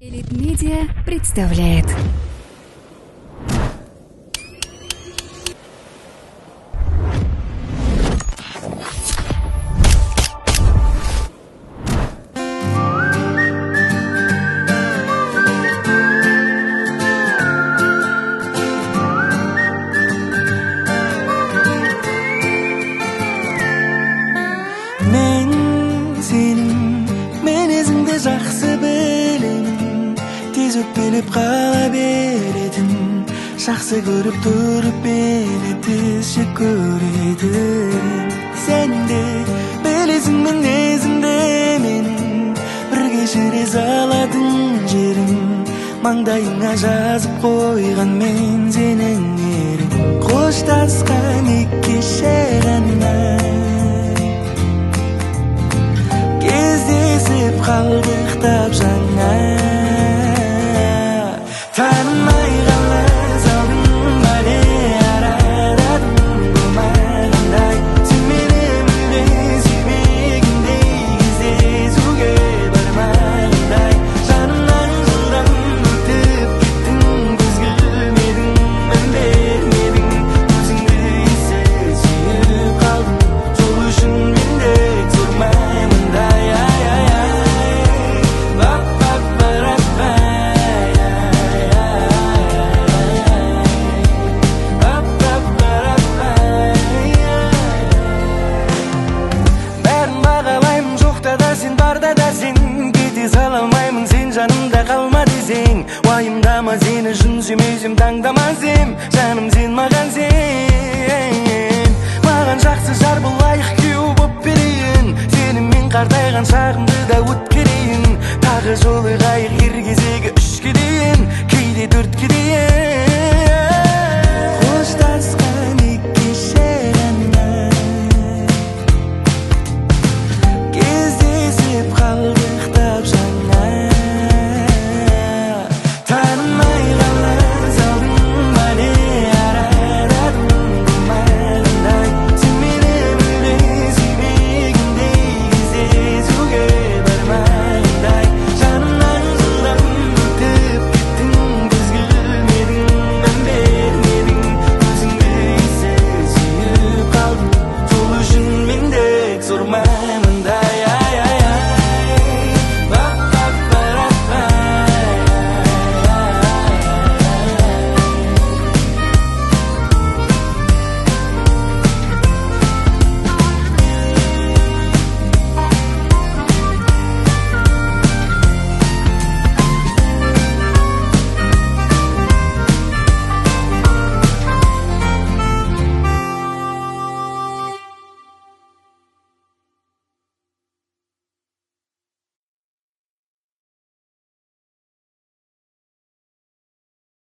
Элит Медиа представляет. Мен сенің мінезіңді жақсы білемін, тез өкпелеп қала беретін, жақсы көріп тұрып мені тез жек көретін. Сен де білесің мінезімді менің, бірге жүре салатын жерім, маңдайыңа жазып қойған мен сенің ерің. Қоштасқан екі кеше ғана кездесіп қалдық тап жаңа, танымай қалай салдың бәле араладың болмағандай. Сен мені мүлде сүймегендей, кездесуге бармағандай. Жанымнан жылдам өтіп кеттің, көзге ілмедің, мән бермедің. Өзіңді ессіз сүйіп қалдым, сол үшін мен де тұрмаймын. Жанымда қалма десең, уайымдама, сені шын сүймесем таңдамасем, жаным сен маған сен. Маған жақсы жар бол, лайық күйеу боп берейін, сені мен қартайған шағымды да өткерейін. Тағы жолы қайық ерге